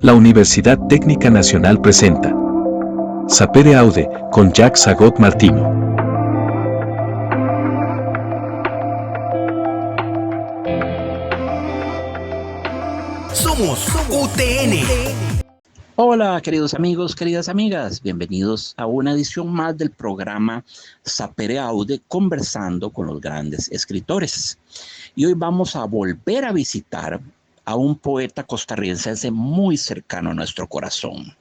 La Universidad Técnica Nacional presenta Sapere Aude con Jacques Agot Martino. Somos UTN. Hola, queridos amigos, queridas amigas, bienvenidos a una edición más del programa Sapere Aude, conversando con los grandes escritores. Y hoy vamos a volver a visitar a un poeta costarricense muy cercano a nuestro corazón.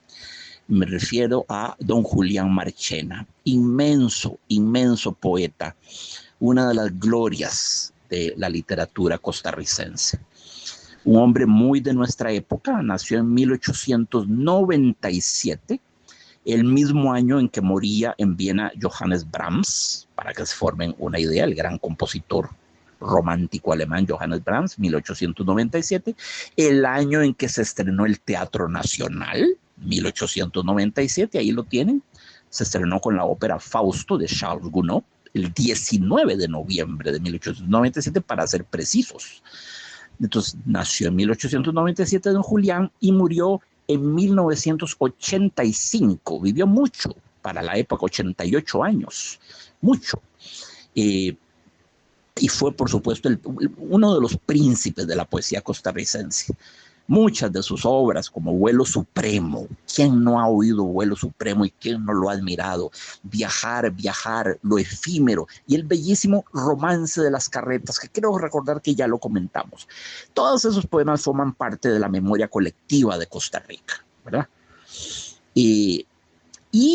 Me refiero a don Julián Marchena, inmenso poeta, una de las glorias de la literatura costarricense. Un hombre muy de nuestra época, nació en 1897, el mismo año en que moría en Viena Johannes Brahms, para que se formen una idea, el gran compositor romántico alemán Johannes Brahms, 1897, el año en que se estrenó el Teatro Nacional, 1897, ahí lo tienen, se estrenó con la ópera Fausto de Charles Gounod, el 19 de noviembre de 1897, para ser precisos. Entonces nació en 1897 don Julián y murió en 1985. Vivió mucho para la época, 88 años, mucho. Y fue, por supuesto, uno de los príncipes de la poesía costarricense. Muchas de sus obras, como Vuelo Supremo, ¿quién no ha oído Vuelo Supremo y quién no lo ha admirado? Viajar, Lo Efímero y el bellísimo Romance de las Carretas, que creo recordar que ya lo comentamos. Todos esos poemas forman parte de la memoria colectiva de Costa Rica, ¿verdad? Y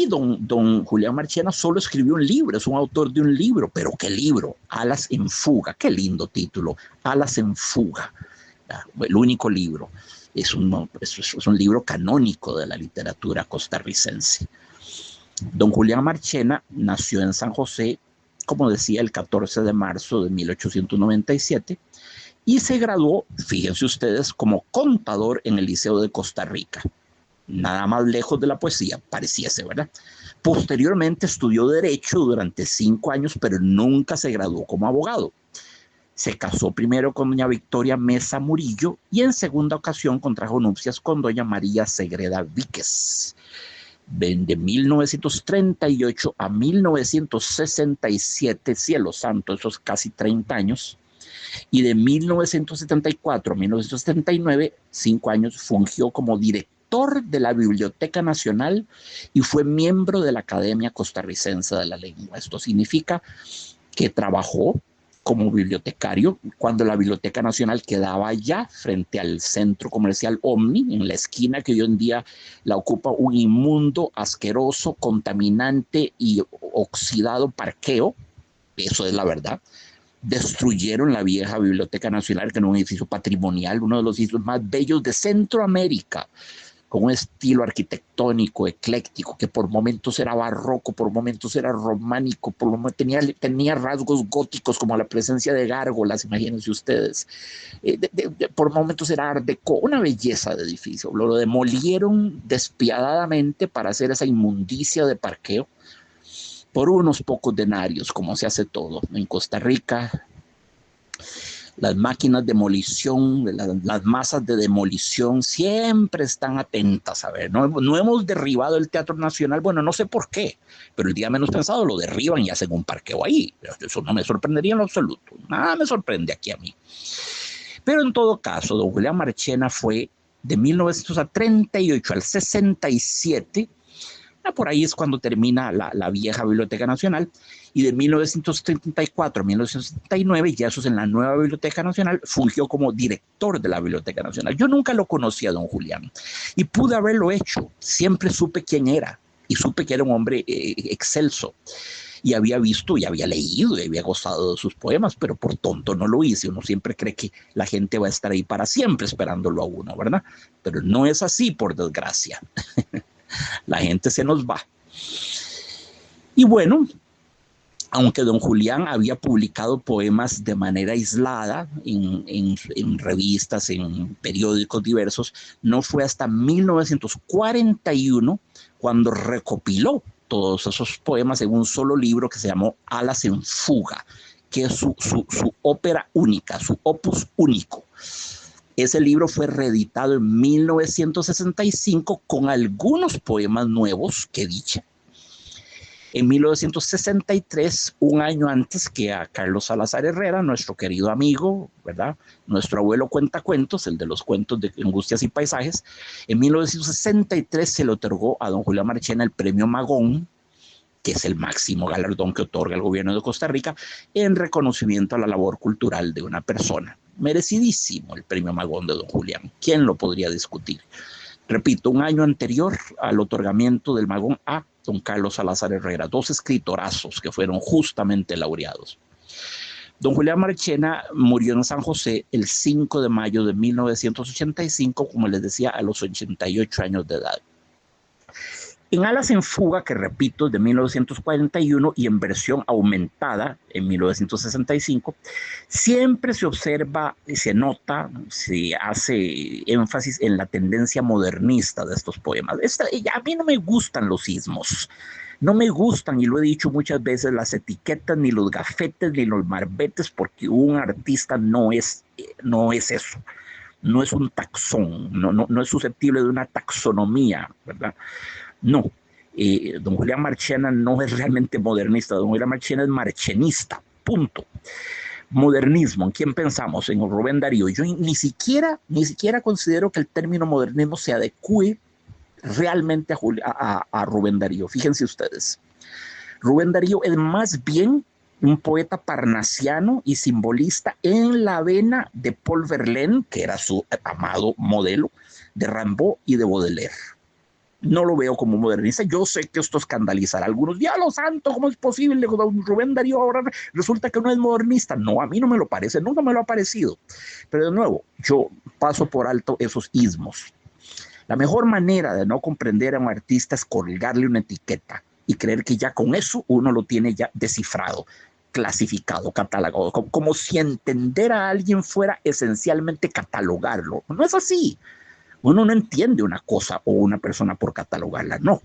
don Julián Marchena solo escribió un libro, es un autor de un libro, pero ¿qué libro? Alas en Fuga, qué lindo título, Alas en Fuga. El único libro. Es un libro canónico de la literatura costarricense. Don Julián Marchena nació en San José, como decía, el 14 de marzo de 1897 y se graduó, fíjense ustedes, como contador en el Liceo de Costa Rica. Nada más lejos de la poesía, pareciese, ¿verdad? Posteriormente estudió Derecho durante 5 años, pero nunca se graduó como abogado. Se casó primero con doña Victoria Mesa Murillo y en segunda ocasión contrajo nupcias con doña María Segreda Víquez. De 1938 a 1967, cielo santo, esos casi 30 años, y de 1974 a 1979, 5 años, fungió como director de la Biblioteca Nacional y fue miembro de la Academia Costarricense de la Lengua. Esto significa que trabajó como bibliotecario cuando la Biblioteca Nacional quedaba allá frente al centro comercial Omni, en la esquina que hoy en día la ocupa un inmundo, asqueroso, contaminante y oxidado parqueo. Eso es la verdad. Destruyeron la vieja Biblioteca Nacional, que era un edificio patrimonial, uno de los edificios más bellos de Centroamérica, con un estilo arquitectónico, ecléctico, que por momentos era barroco, por momentos era románico, por momentos tenía rasgos góticos como la presencia de gárgolas, imagínense ustedes. Por momentos era art déco, una belleza de edificio. Lo demolieron despiadadamente para hacer esa inmundicia de parqueo por unos pocos denarios, como se hace todo en Costa Rica. Las máquinas de demolición, las masas de demolición siempre están atentas. A ver, no hemos derribado el Teatro Nacional, bueno, no sé por qué, pero el día menos pensado lo derriban y hacen un parqueo ahí. Eso no me sorprendería en lo absoluto, nada me sorprende aquí a mí. Pero en todo caso, don Julián Marchena fue de 1938 al 67. Por ahí es cuando termina la vieja Biblioteca Nacional, y de 1934 a 1979, ya eso es en la nueva Biblioteca Nacional, fungió como director de la Biblioteca Nacional. Yo nunca lo conocí a don Julián y pude haberlo hecho, siempre supe quién era y supe que era un hombre excelso. Y había visto y había leído y había gozado de sus poemas, pero por tonto no lo hice. Uno siempre cree que la gente va a estar ahí para siempre esperándolo a uno, ¿verdad? Pero no es así, por desgracia. La gente se nos va. Y bueno, aunque don Julián había publicado poemas de manera aislada en revistas, en periódicos diversos, no fue hasta 1941 cuando recopiló todos esos poemas en un solo libro que se llamó Alas en Fuga, que es su ópera única, su opus único. Ese libro fue reeditado en 1965 con algunos poemas nuevos que dicha. En 1963, un año antes que a Carlos Salazar Herrera, nuestro querido amigo, ¿verdad? Nuestro abuelo cuentacuentos, el de los cuentos de Angustias y Paisajes, en 1963 se le otorgó a don Julián Marchena el premio Magón, que es el máximo galardón que otorga el gobierno de Costa Rica en reconocimiento a la labor cultural de una persona. Merecidísimo el premio Magón de don Julián. ¿Quién lo podría discutir? Repito, un año anterior al otorgamiento del Magón a don Carlos Salazar Herrera, dos escritorazos que fueron justamente laureados. Don Julián Marchena murió en San José el 5 de mayo de 1985, como les decía, a los 88 años de edad. En Alas en Fuga, que repito, de 1941 y en versión aumentada en 1965, siempre se observa, se nota, se hace énfasis en la tendencia modernista de estos poemas. A mí no me gustan los ismos, no me gustan, y lo he dicho muchas veces, las etiquetas, ni los gafetes, ni los marbetes, porque un artista no es eso. No es un taxón, no es susceptible de una taxonomía, ¿verdad? No, don Julián Marchena no es realmente modernista, don Julián Marchena es marchenista, punto. Modernismo, ¿en quién pensamos? En Rubén Darío. Yo ni siquiera considero que el término modernismo se adecue realmente a Rubén Darío. Fíjense ustedes, Rubén Darío es más bien un poeta parnasiano y simbolista en la vena de Paul Verlaine, que era su amado modelo, de Rimbaud y de Baudelaire. No lo veo como modernista. Yo sé que esto escandalizará a algunos. ¡Ya lo santo! ¿Cómo es posible? Rubén Darío ahora resulta que no es modernista. No, a mí no me lo parece, nunca me lo ha parecido. Pero de nuevo, yo paso por alto esos ismos. La mejor manera de no comprender a un artista es colgarle una etiqueta y creer que ya con eso uno lo tiene ya descifrado, clasificado, catalogado, como si entender a alguien fuera esencialmente catalogarlo. No es así. Uno no entiende una cosa o una persona por catalogarla, no.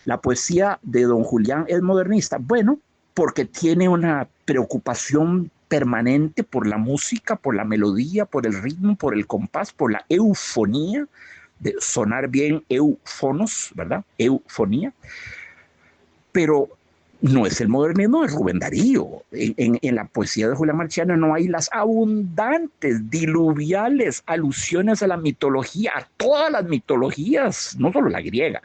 La poesía de don Julián es modernista, bueno, porque tiene una preocupación permanente por la música, por la melodía, por el ritmo, por el compás, por la eufonía, de sonar bien, eufonos, ¿verdad? Eufonía. Pero no es el modernismo de Rubén Darío. En la poesía de Julián Marchena no hay las abundantes, diluviales alusiones a la mitología, a todas las mitologías, no solo la griega,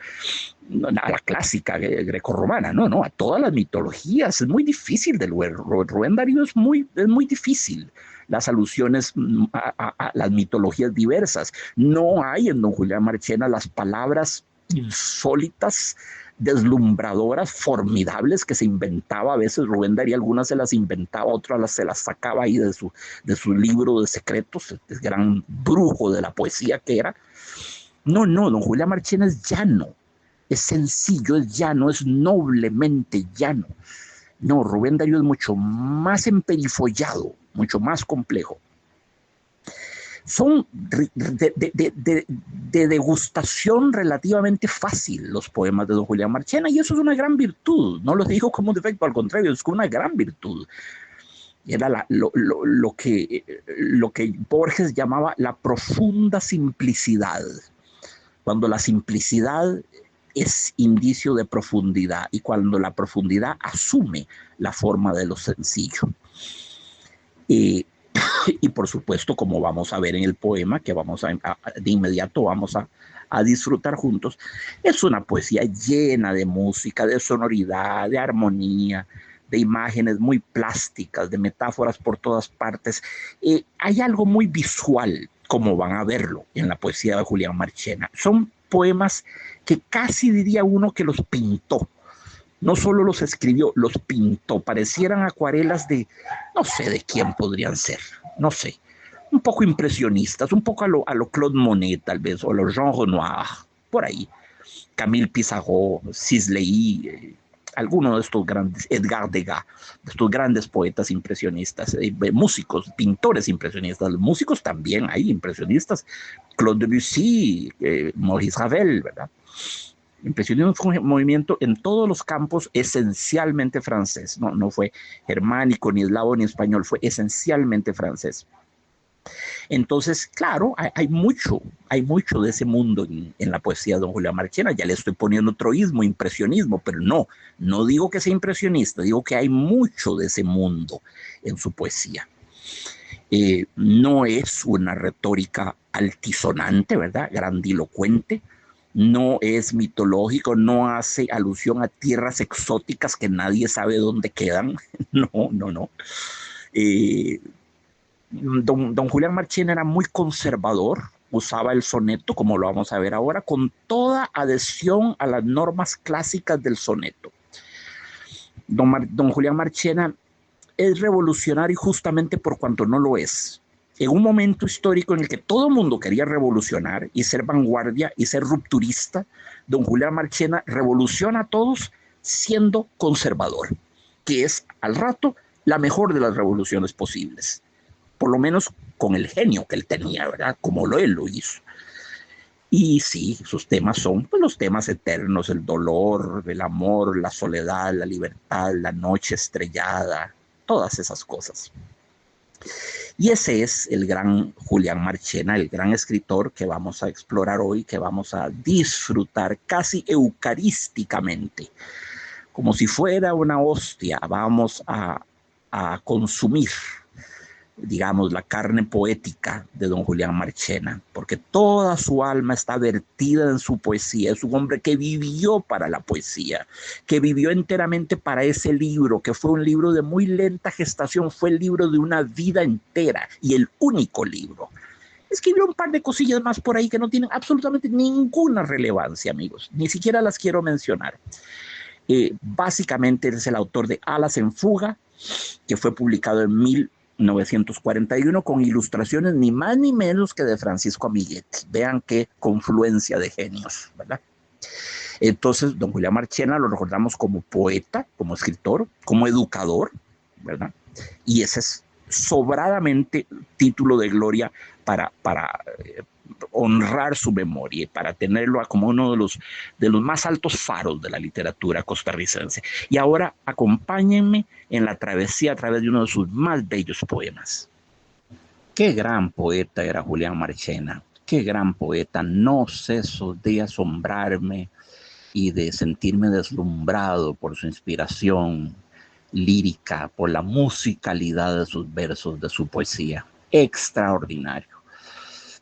a la clásica grecorromana, no, a todas las mitologías. Es muy difícil de leer. Rubén Darío es muy difícil. Las alusiones a las mitologías diversas. No hay en don Julián Marchena las palabras insólitas, deslumbradoras, formidables que se inventaba a veces Rubén Darío. Algunas se las inventaba, otras se las sacaba ahí de su libro de secretos, el gran brujo de la poesía que era. No, don Julián Marchena es llano, es sencillo, es llano, es noblemente llano. No, Rubén Darío es mucho más emperifollado, mucho más complejo. Son de degustación relativamente fácil los poemas de don Julián Marchena, y eso es una gran virtud. No lo digo como un defecto, al contrario, es una gran virtud. Era lo que Borges llamaba la profunda simplicidad, cuando la simplicidad es indicio de profundidad y cuando la profundidad asume la forma de lo sencillo. Y por supuesto, como vamos a ver en el poema, que de inmediato vamos a disfrutar juntos, es una poesía llena de música, de sonoridad, de armonía, de imágenes muy plásticas, de metáforas por todas partes. Hay algo muy visual, como van a verlo en la poesía de Julián Marchena. Son poemas que casi diría uno que los pintó. No solo los escribió, los pintó. Parecieran acuarelas no sé de quién podrían ser, no sé. Un poco impresionistas, un poco a lo Claude Monet tal vez, o a lo Jean Renoir, por ahí. Camille Pissarro, Sisley, alguno de estos grandes, Edgar Degas, de estos grandes poetas impresionistas, músicos, pintores impresionistas, músicos también hay impresionistas, Claude Debussy, Maurice Ravel, ¿verdad? Impresionismo fue un movimiento en todos los campos esencialmente francés, no fue germánico, ni eslavo, ni español, fue esencialmente francés. Entonces, claro, hay mucho de ese mundo en la poesía de don Julián Marchena. Ya le estoy poniendo troísmo, impresionismo, pero no digo que sea impresionista, digo que hay mucho de ese mundo en su poesía. No es una retórica altisonante, ¿verdad? Grandilocuente, no es mitológico, no hace alusión a tierras exóticas que nadie sabe dónde quedan. No, no, no. Eh, don Julián Marchena era muy conservador, usaba el soneto, como lo vamos a ver ahora, con toda adhesión a las normas clásicas del soneto. Don Julián Marchena es revolucionario justamente por cuanto no lo es. En un momento histórico en el que todo el mundo quería revolucionar y ser vanguardia y ser rupturista, don Julián Marchena revoluciona a todos siendo conservador, que es al rato la mejor de las revoluciones posibles, por lo menos con el genio que él tenía, ¿verdad? Como él lo hizo. Y sí, sus temas son pues, los temas eternos, el dolor, el amor, la soledad, la libertad, la noche estrellada, todas esas cosas. Y ese es el gran Julián Marchena, el gran escritor que vamos a explorar hoy, que vamos a disfrutar casi eucarísticamente, como si fuera una hostia, vamos a consumir, digamos, la carne poética de don Julián Marchena, porque toda su alma está vertida en su poesía. Es un hombre que vivió para la poesía, que vivió enteramente para ese libro, que fue un libro de muy lenta gestación, fue el libro de una vida entera y el único libro. Escribió un par de cosillas más por ahí que no tienen absolutamente ninguna relevancia, amigos, ni siquiera las quiero mencionar. Básicamente es el autor de Alas en Fuga, que fue publicado en 1941 con ilustraciones ni más ni menos que de Francisco Amiguetti. Vean qué confluencia de genios, ¿verdad? Entonces, don Julián Marchena lo recordamos como poeta, como escritor, como educador, ¿verdad? Y ese es sobradamente título de gloria para honrar su memoria y para tenerlo como uno de los más altos faros de la literatura costarricense. Y ahora acompáñenme en la travesía a través de uno de sus más bellos poemas. Qué gran poeta era Julián Marchena, qué gran poeta. No ceso de asombrarme y de sentirme deslumbrado por su inspiración lírica, por la musicalidad de sus versos, de su poesía. Extraordinario.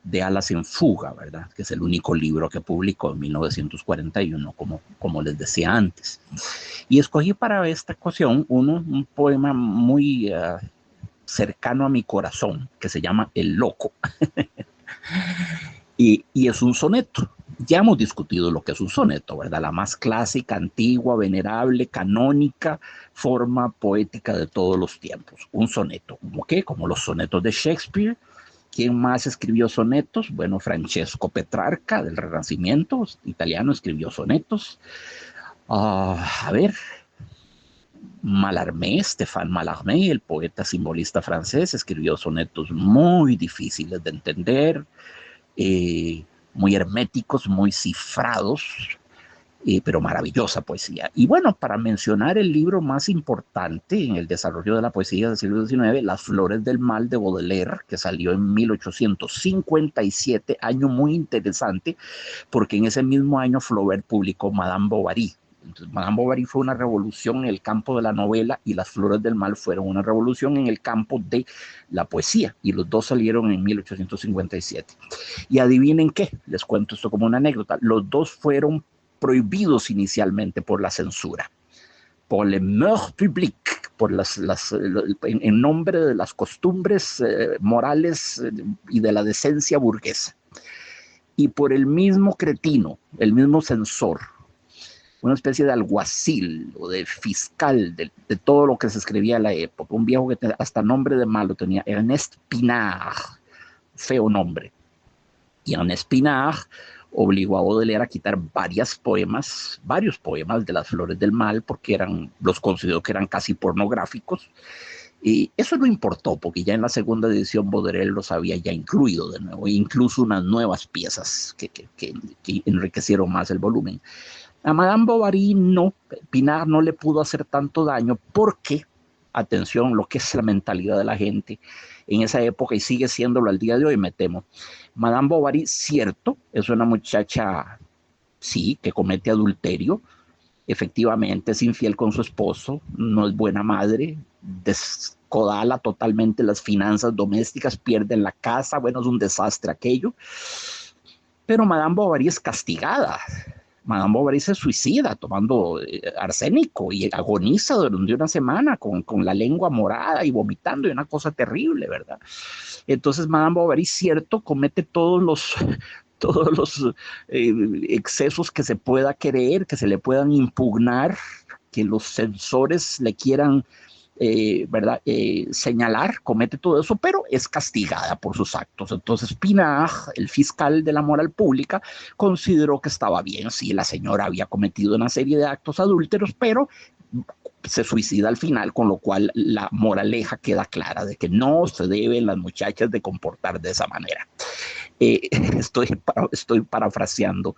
De Alas en Fuga, ¿verdad? Que es el único libro que publicó en 1941, como les decía antes. Y escogí para esta ocasión un poema muy cercano a mi corazón, que se llama El Loco. y es un soneto. Ya hemos discutido lo que es un soneto, ¿verdad? La más clásica, antigua, venerable, canónica forma poética de todos los tiempos. Un soneto, ¿cómo qué? Como los sonetos de Shakespeare. ¿Quién más escribió sonetos? Bueno, Francesco Petrarca, del Renacimiento, italiano, escribió sonetos. A ver, Mallarmé, Stéphane Mallarmé, el poeta simbolista francés, escribió sonetos muy difíciles de entender, muy herméticos, muy cifrados, pero maravillosa poesía. Y bueno, para mencionar el libro más importante en el desarrollo de la poesía del siglo XIX, Las Flores del Mal de Baudelaire, que salió en 1857, año muy interesante, porque en ese mismo año Flaubert publicó Madame Bovary. Entonces, Madame Bovary fue una revolución en el campo de la novela y Las Flores del Mal fueron una revolución en el campo de la poesía, y los dos salieron en 1857. Y adivinen qué, les cuento esto como una anécdota, los dos fueron prohibidos inicialmente por la censura, por le mœurs publiques, por en nombre de las costumbres morales y de la decencia burguesa, y por el mismo cretino, el mismo censor, una especie de alguacil o de fiscal de todo lo que se escribía en la época, un viejo que hasta nombre de malo tenía, Ernest Pinard, feo nombre. Y Ernest Pinard obligó a Baudelaire a quitar varios poemas de Las Flores del Mal, porque los consideró que eran casi pornográficos. Y eso no importó, porque ya en la segunda edición Baudelaire los había ya incluido de nuevo, e incluso unas nuevas piezas que enriquecieron más el volumen. A Madame Bovary no, Pinard no le pudo hacer tanto daño porque atención lo que es la mentalidad de la gente en esa época y sigue siéndolo al día de hoy, me temo. Madame Bovary, cierto, es una muchacha, sí, que comete adulterio, efectivamente es infiel con su esposo, no es buena madre, descodala totalmente las finanzas domésticas, pierde la casa, bueno, es un desastre aquello, pero Madame Bovary es castigada. Madame Bovary se suicida tomando arsénico y agoniza durante una semana con la lengua morada y vomitando y una cosa terrible, ¿verdad? Entonces Madame Bovary, cierto, comete todos los excesos que se pueda querer, que se le puedan impugnar, que los censores le quieran ¿verdad? Señalar, comete todo eso, pero es castigada por sus actos. Entonces Pinard, el fiscal de la moral pública, consideró que estaba bien, sí, la señora había cometido una serie de actos adúlteros, pero se suicida al final, con lo cual la moraleja queda clara de que no se deben las muchachas de comportar de esa manera. Estoy parafraseando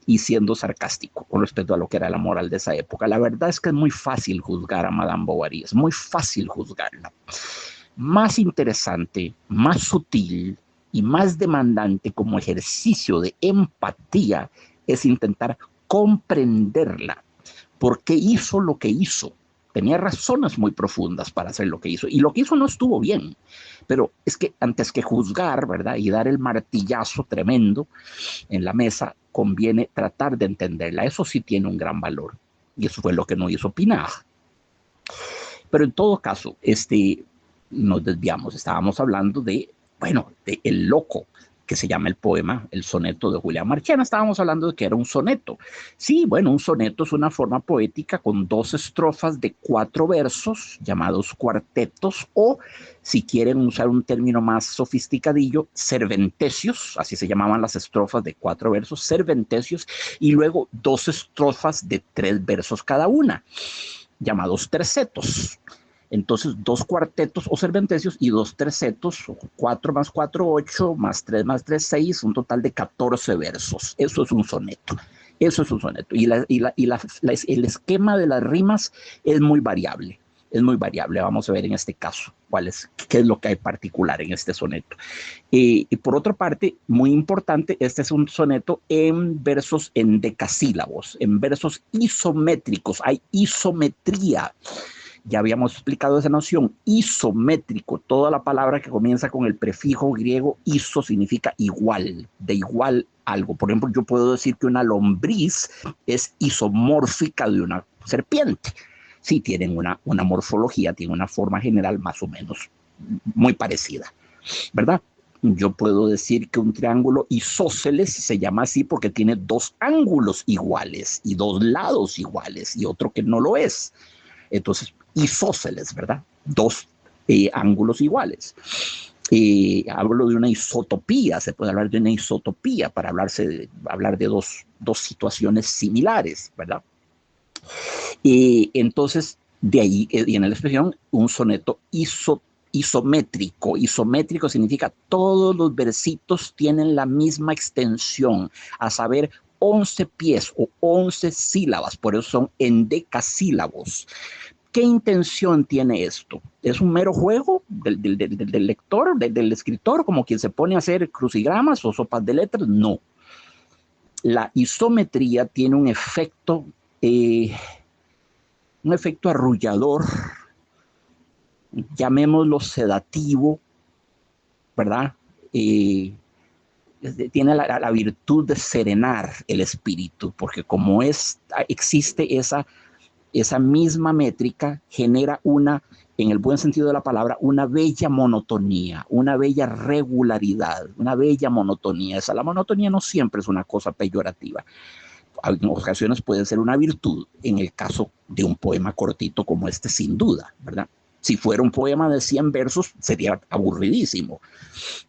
y siendo sarcástico con respecto a lo que era la moral de esa época. La verdad es que es muy fácil juzgar a Madame Bovary, es muy fácil juzgarla. Más interesante, más sutil y más demandante como ejercicio de empatía es intentar comprenderla. ¿Por qué hizo lo que hizo? Tenía razones muy profundas para hacer lo que hizo. Y lo que hizo no estuvo bien. Pero es que antes que juzgar, ¿verdad? Y dar el martillazo tremendo en la mesa, conviene tratar de entenderla. Eso sí tiene un gran valor. Y eso fue lo que no hizo Pinard. Pero en todo caso, nos desviamos. Estábamos hablando de, bueno, de El Loco, que se llama el poema, el soneto de Julián Marchena. Estábamos hablando de que era un soneto. Sí, bueno, un soneto es una forma poética con 2 estrofas de 4 versos, llamados cuartetos, o, si quieren usar un término más sofisticadillo, serventecios, así se llamaban las estrofas de 4 versos, serventecios, y luego 2 estrofas de 3 versos cada una, llamados tercetos. Entonces, 2 cuartetos o serventecios y 2 tercetos, 4 más 4, 8, más 3 más 3, 6, un total de 14 versos. Eso es un soneto. Eso es un soneto. Y el esquema de las rimas es muy variable. Es muy variable. Vamos a ver en este caso qué es lo que hay particular en este soneto. Y por otra parte, muy importante, este es un soneto en versos en decasílabos, en versos isométricos. Hay isometría. Ya habíamos explicado esa noción, isométrico, toda la palabra que comienza con el prefijo griego iso significa igual, de igual algo. Por ejemplo, yo puedo decir que una lombriz es isomórfica de una serpiente. Sí, tienen una morfología, tienen una forma general más o menos muy parecida, ¿verdad? Yo puedo decir que un triángulo isósceles se llama así porque tiene 2 ángulos iguales y 2 lados iguales y otro que no lo es. Entonces, isósceles, ¿verdad? 2 ángulos iguales. Hablo de una isotopía, se puede hablar de una isotopía para hablar de dos situaciones similares, ¿verdad? Entonces, de ahí viene la expresión, un soneto isométrico. Isométrico significa todos los versitos tienen la misma extensión, a saber, 11 pies o 11 sílabas, por eso son endecasílabos. ¿Qué intención tiene esto? ¿Es un mero juego del lector, del escritor, como quien se pone a hacer crucigramas o sopas de letras? No. La isometría tiene un efecto arrullador, llamémoslo sedativo, ¿verdad? Tiene la virtud de serenar el espíritu, porque como existe esa misma métrica, genera en el buen sentido de la palabra, una bella monotonía, una bella regularidad, una bella monotonía. La monotonía no siempre es una cosa peyorativa. En ocasiones puede ser una virtud, en el caso de un poema cortito como este, sin duda, ¿verdad? Si fuera un poema de 100 versos, sería aburridísimo.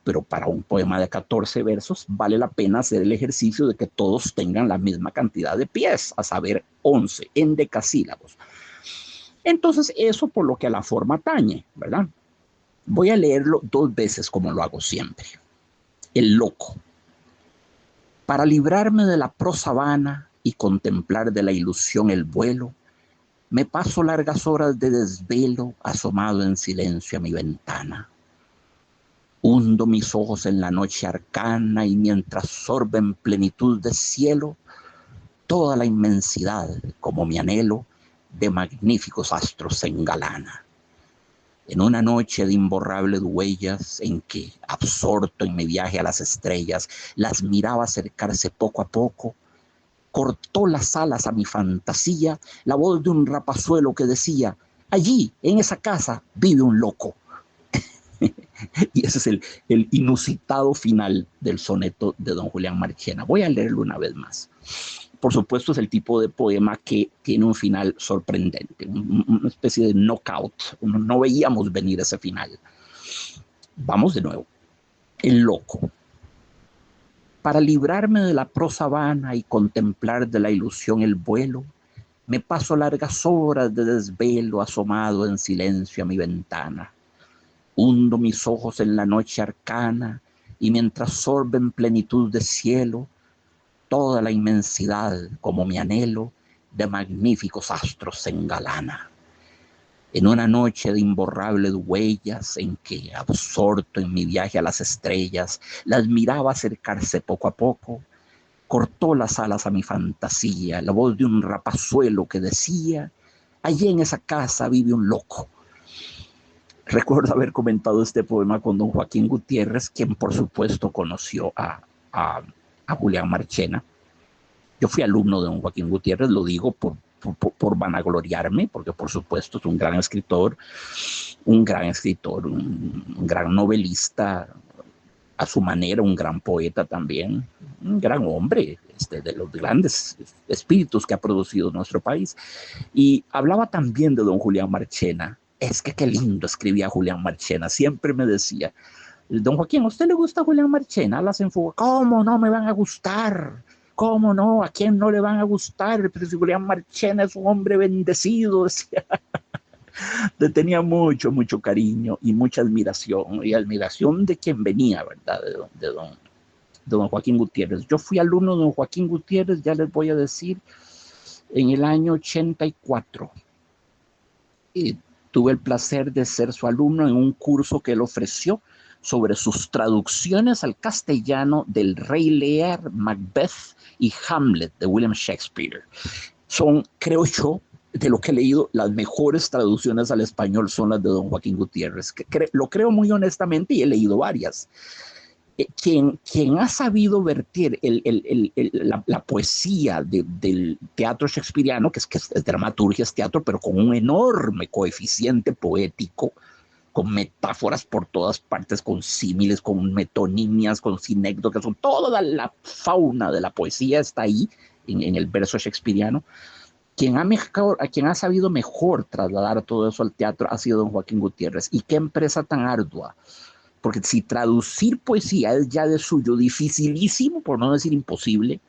Pero para un poema de 14 versos, vale la pena hacer el ejercicio de que todos tengan la misma cantidad de pies, a saber, 11 endecasílabos. Entonces, eso por lo que a la forma atañe, ¿verdad? Voy a leerlo 2 veces como lo hago siempre. El Loco. Para librarme de la prosa vana y contemplar de la ilusión el vuelo, Me paso largas horas de desvelo asomado en silencio a mi ventana. Hundo mis ojos en la noche arcana y mientras sorbe en plenitud de cielo toda la inmensidad, como mi anhelo, de magníficos astros se engalana. En una noche de imborrables huellas en que, absorto en mi viaje a las estrellas, las miraba acercarse poco a poco, cortó las alas a mi fantasía la voz de un rapazuelo que decía: allí, en esa casa, vive un loco. Y ese es el inusitado final del soneto de don Julián Marchena. Voy a leerlo una vez más. Por supuesto, es el tipo de poema que tiene un final sorprendente, una especie de knockout. No veíamos venir ese final. Vamos de nuevo. El loco. Para librarme de la prosa vana y contemplar de la ilusión el vuelo, me paso largas horas de desvelo asomado en silencio a mi ventana. Hundo mis ojos en la noche arcana y mientras sorbe en plenitud de cielo toda la inmensidad, como mi anhelo, de magníficos astros se engalana. En una noche de imborrables huellas en que, absorto en mi viaje a las estrellas, las miraba acercarse poco a poco, cortó las alas a mi fantasía la voz de un rapazuelo que decía: allí en esa casa vive un loco. Recuerdo haber comentado este poema con don Joaquín Gutiérrez, quien por supuesto conoció a Julián Marchena. Yo fui alumno de don Joaquín Gutiérrez, lo digo por vanagloriarme, porque por supuesto es un gran escritor, un gran novelista, a su manera un gran poeta también, un gran hombre, de los grandes espíritus que ha producido nuestro país. Y hablaba también de don Julián Marchena. Es que qué lindo escribía Julián Marchena. Siempre me decía: don Joaquín, ¿a usted le gusta Julián Marchena? Las enfoca. ¿Cómo no me van a gustar? ¿Cómo no? ¿A quién no le van a gustar? Pero si Julián Marchena es un hombre bendecido, decía. Le tenía mucho, mucho cariño y mucha admiración. Y admiración de quien venía, ¿verdad? De don Joaquín Gutiérrez. Yo fui alumno de don Joaquín Gutiérrez, ya les voy a decir, en el año 84. Y tuve el placer de ser su alumno en un curso que él ofreció sobre sus traducciones al castellano del Rey Lear, Macbeth y Hamlet de William Shakespeare. Son, creo yo, de lo que he leído, las mejores traducciones al español son las de don Joaquín Gutiérrez. Lo creo muy honestamente y he leído varias. Quien ha sabido vertir la poesía del teatro shakespeariano, que es dramaturgia, es teatro, pero con un enorme coeficiente poético, con metáforas por todas partes, con símiles, con metonimias, con sinécdoques, con toda la fauna de la poesía está ahí en el verso shakespeariano. Quien ha sabido mejor trasladar todo eso al teatro ha sido don Joaquín Gutiérrez. Y qué empresa tan ardua. Porque si traducir poesía es ya de suyo dificilísimo, por no decir imposible,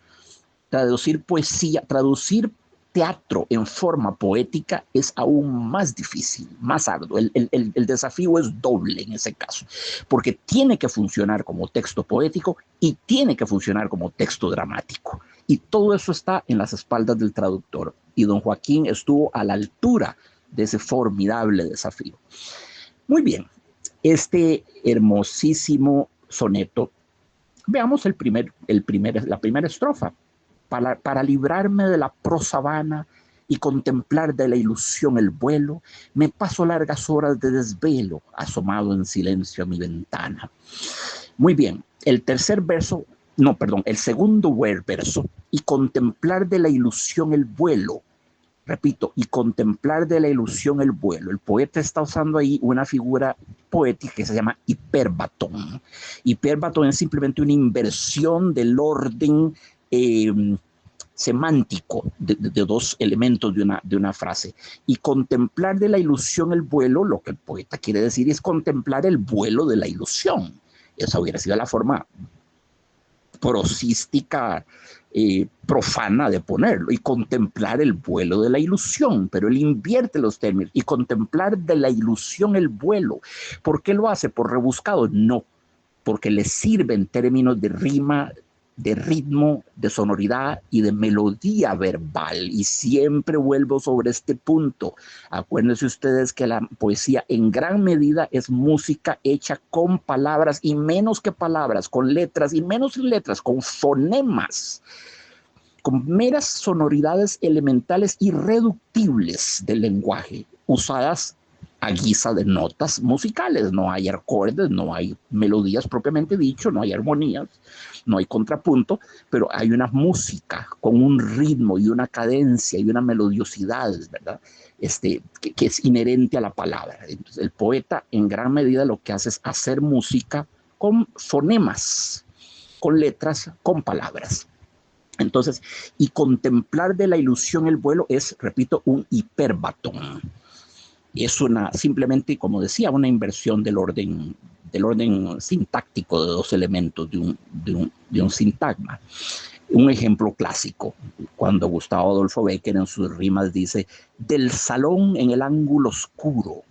traducir poesía, traducir teatro en forma poética es aún más difícil, más arduo. El desafío es doble en ese caso, porque tiene que funcionar como texto poético y tiene que funcionar como texto dramático. Y todo eso está en las espaldas del traductor. Y don Joaquín estuvo a la altura de ese formidable desafío. Muy bien, este hermosísimo soneto. Veamos la primera estrofa. Para librarme de la prosa vana y contemplar de la ilusión el vuelo, me paso largas horas de desvelo, asomado en silencio a mi ventana. Muy bien, el segundo verso, y contemplar de la ilusión el vuelo. Repito, y contemplar de la ilusión el vuelo. El poeta está usando ahí una figura poética que se llama hiperbatón. Hiperbatón es simplemente una inversión del orden semántico de dos elementos de una frase. Y contemplar de la ilusión el vuelo, lo que el poeta quiere decir es contemplar el vuelo de la ilusión. Esa hubiera sido la forma prosística, profana de ponerlo, y contemplar el vuelo de la ilusión, pero él invierte los términos, y contemplar de la ilusión el vuelo. ¿Por qué lo hace? ¿Por rebuscado? No, porque le sirve en términos de rima de ritmo, de sonoridad y de melodía verbal. Y siempre vuelvo sobre este punto. Acuérdense ustedes que la poesía en gran medida es música hecha con palabras y menos que palabras, con letras y menos letras, con fonemas, con meras sonoridades elementales irreductibles del lenguaje, usadas a guisa de notas musicales. No hay acordes, no hay melodías propiamente dicho, no hay armonías, no hay contrapunto, pero hay una música con un ritmo y una cadencia y una melodiosidad, ¿verdad? Que es inherente a la palabra. Entonces, el poeta en gran medida lo que hace es hacer música con fonemas, con letras, con palabras. Entonces, y contemplar de la ilusión el vuelo es, repito, un hiperbatón. Es simplemente, como decía, una inversión del orden sintáctico de dos elementos de un sintagma. Un ejemplo clásico, cuando Gustavo Adolfo Bécquer en sus rimas dice, del salón en el ángulo oscuro,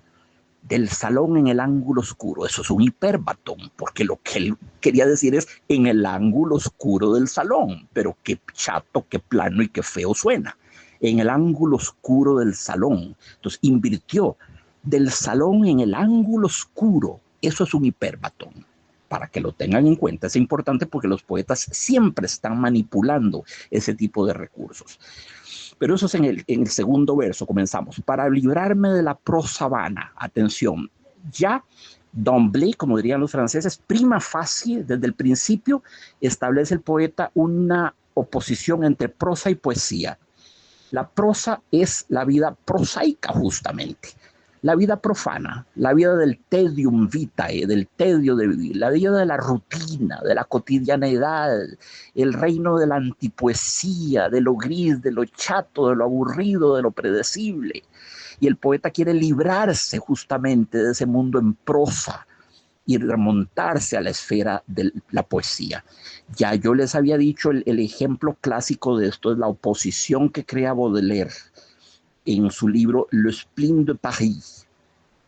del salón en el ángulo oscuro. Eso es un hiperbatón, porque lo que él quería decir es en el ángulo oscuro del salón, pero qué chato, qué plano y qué feo suena. En el ángulo oscuro del salón. Entonces invirtió del salón en el ángulo oscuro. Eso es un hiperbatón. Para que lo tengan en cuenta, es importante porque los poetas siempre están manipulando ese tipo de recursos. Pero eso es en el segundo verso, comenzamos. Para librarme de la prosa vana, atención, ya d'emblée, como dirían los franceses, prima facie, desde el principio, establece el poeta una oposición entre prosa y poesía. La prosa es la vida prosaica, justamente. La vida profana, la vida del tedium vitae, del tedio de vivir, la vida de la rutina, de la cotidianeidad, el reino de la antipoesía, de lo gris, de lo chato, de lo aburrido, de lo predecible. Y el poeta quiere librarse justamente de ese mundo en prosa y remontarse a la esfera de la poesía. Ya yo les había dicho, el ejemplo clásico de esto es la oposición que crea Baudelaire en su libro Le Spleen de Paris,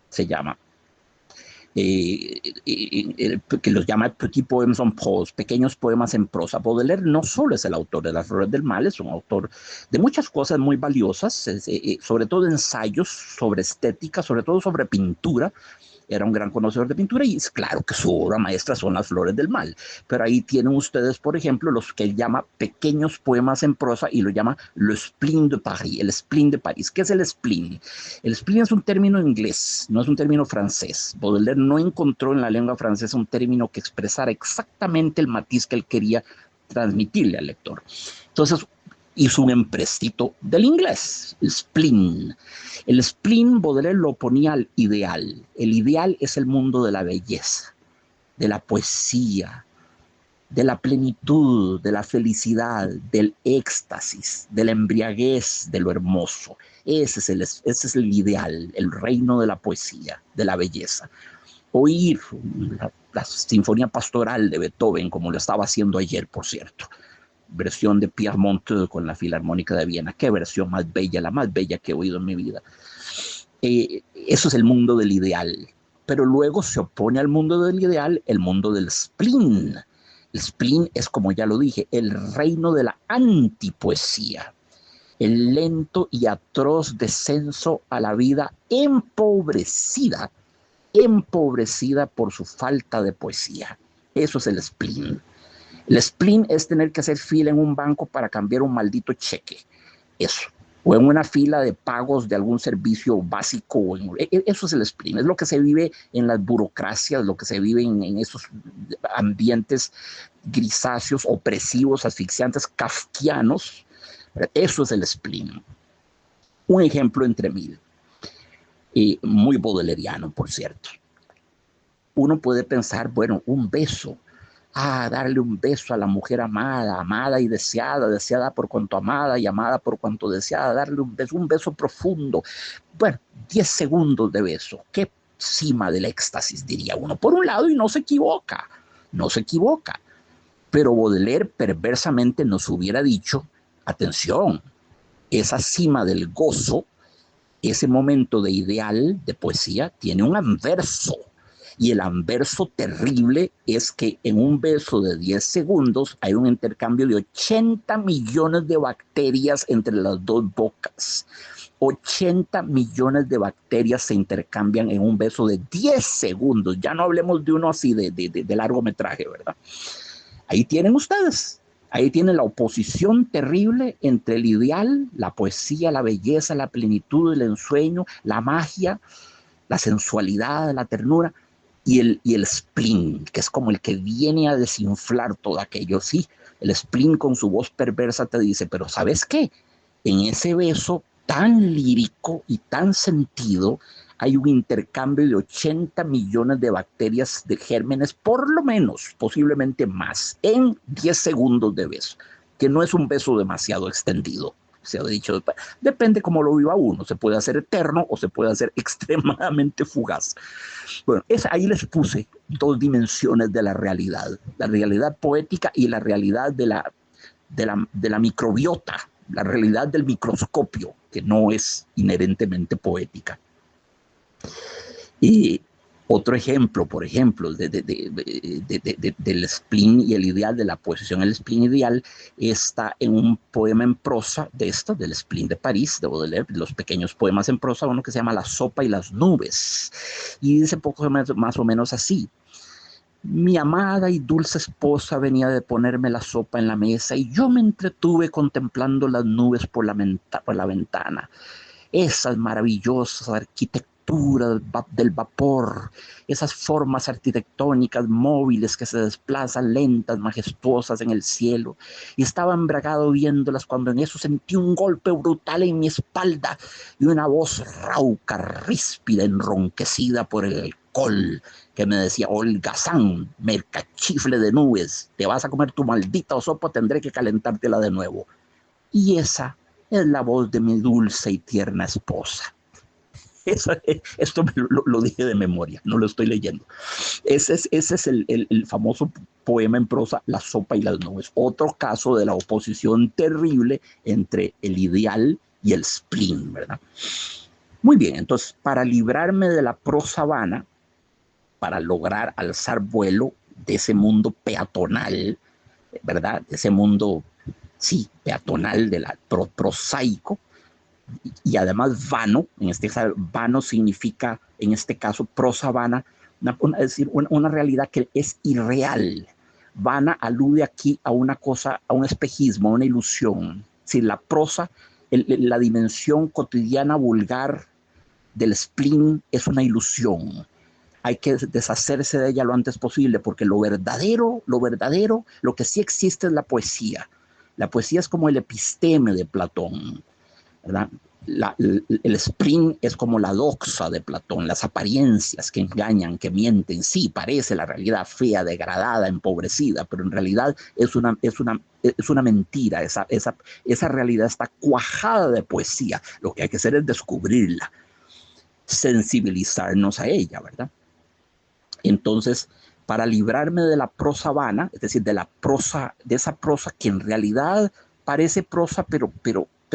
se llama, que los llama Petit Poems en prose, pequeños poemas en prosa. Baudelaire no solo es el autor de Las Flores del Mal, es un autor de muchas cosas muy valiosas, sobre todo ensayos sobre estética, sobre todo sobre pintura. Era un gran conocedor de pintura y es claro que su obra maestra son Las Flores del Mal. Pero ahí tienen ustedes, por ejemplo, los que él llama pequeños poemas en prosa y lo llama Le Spleen de Paris, el spleen de París. ¿Qué es el spleen? El spleen es un término inglés, no es un término francés. Baudelaire no encontró en la lengua francesa un término que expresara exactamente el matiz que él quería transmitirle al lector. Entonces, hizo un empréstito del inglés, el spleen. El spleen Baudelaire lo ponía al ideal. El ideal es el mundo de la belleza, de la poesía, de la plenitud, de la felicidad, del éxtasis, de la embriaguez, de lo hermoso. Ese es el ideal, el reino de la poesía, de la belleza. Oír la sinfonía pastoral de Beethoven, como lo estaba haciendo ayer, por cierto. Versión de Pierre Monteux con la Filarmónica de Viena. Qué versión más bella, la más bella que he oído en mi vida. Eso es el mundo del ideal. Pero luego se opone al mundo del ideal el mundo del spleen. El spleen es, como ya lo dije, el reino de la antipoesía. El lento y atroz descenso a la vida empobrecida por su falta de poesía. Eso es el spleen. El spleen es tener que hacer fila en un banco para cambiar un maldito cheque. Eso. O en una fila de pagos de algún servicio básico. Eso es el spleen. Es lo que se vive en las burocracias, lo que se vive en esos ambientes grisáceos, opresivos, asfixiantes, kafkianos. Eso es el spleen. Un ejemplo entre mil. Muy baudeleriano, por cierto. Uno puede pensar, bueno, un beso. Darle un beso a la mujer amada, amada y deseada, deseada por cuanto amada y amada por cuanto deseada, darle un beso profundo. Bueno, 10 segundos de beso. Qué cima del éxtasis, diría uno. Por un lado, y no se equivoca, no se equivoca. Pero Baudelaire perversamente nos hubiera dicho, atención, esa cima del gozo, ese momento de ideal, de poesía, tiene un anverso. Y el anverso terrible es que en un beso de 10 segundos hay un intercambio de 80 millones de bacterias entre las dos bocas. 80 millones de bacterias se intercambian en un beso de 10 segundos. Ya no hablemos de uno así de largometraje, ¿verdad? Ahí tienen ustedes. Ahí tienen la oposición terrible entre el ideal, la poesía, la belleza, la plenitud, el ensueño, la magia, la sensualidad, la ternura y el spleen, que es como el que viene a desinflar todo aquello. Sí, el spleen con su voz perversa te dice, pero ¿sabes qué? En ese beso tan lírico y tan sentido hay un intercambio de 80 millones de bacterias, de gérmenes, por lo menos, posiblemente más, en 10 segundos de beso, que no es un beso demasiado extendido. Se ha dicho, depende cómo lo viva uno, se puede hacer eterno o se puede hacer extremadamente fugaz. Bueno, ahí les puse dos dimensiones de la realidad poética y la realidad de la microbiota, la realidad del microscopio, que no es inherentemente poética. Y otro ejemplo, por ejemplo, del spleen y el ideal, de la posición del spleen ideal, está en un poema en prosa del spleen de París, de Baudelaire, los pequeños poemas en prosa, uno que se llama La sopa y las nubes. Y dice poco más o menos así: mi amada y dulce esposa venía de ponerme la sopa en la mesa y yo me entretuve contemplando las nubes por la ventana. Esas maravillosas arquitecturas del vapor, esas formas arquitectónicas móviles que se desplazan lentas, majestuosas en el cielo. Y estaba embriagado viéndolas cuando en eso sentí un golpe brutal en mi espalda y una voz rauca, ríspida, enronquecida por el alcohol, que me decía: holgazán, mercachifle de nubes, te vas a comer tu maldita sopa, tendré que calentártela de nuevo. Y esa es la voz de mi dulce y tierna esposa. Esto lo dije de memoria, no lo estoy leyendo. Ese es el famoso poema en prosa, La sopa y las nubes. Otro caso de la oposición terrible entre el ideal y el spleen, ¿verdad? Muy bien, entonces, para librarme de la prosa vana, para lograr alzar vuelo de ese mundo peatonal, ¿verdad? De ese mundo, sí, peatonal, de la prosaico, y además vano, en este caso vano significa, en este caso, prosa vana, es decir, una realidad que es irreal. Vana alude aquí a una cosa, a un espejismo, a una ilusión. Si la prosa, la dimensión cotidiana vulgar del spleen es una ilusión. Hay que deshacerse de ella lo antes posible, porque lo verdadero, lo que sí existe es la poesía. La poesía es como el episteme de Platón, ¿verdad? El spleen es como la doxa de Platón, las apariencias que engañan, que mienten. Sí, parece la realidad fea, degradada, empobrecida, pero en realidad es una mentira. Esa realidad está cuajada de poesía. Lo que hay que hacer es descubrirla, sensibilizarnos a ella, ¿verdad? Entonces, para librarme de la prosa vana, es decir, de esa prosa que en realidad parece prosa, pero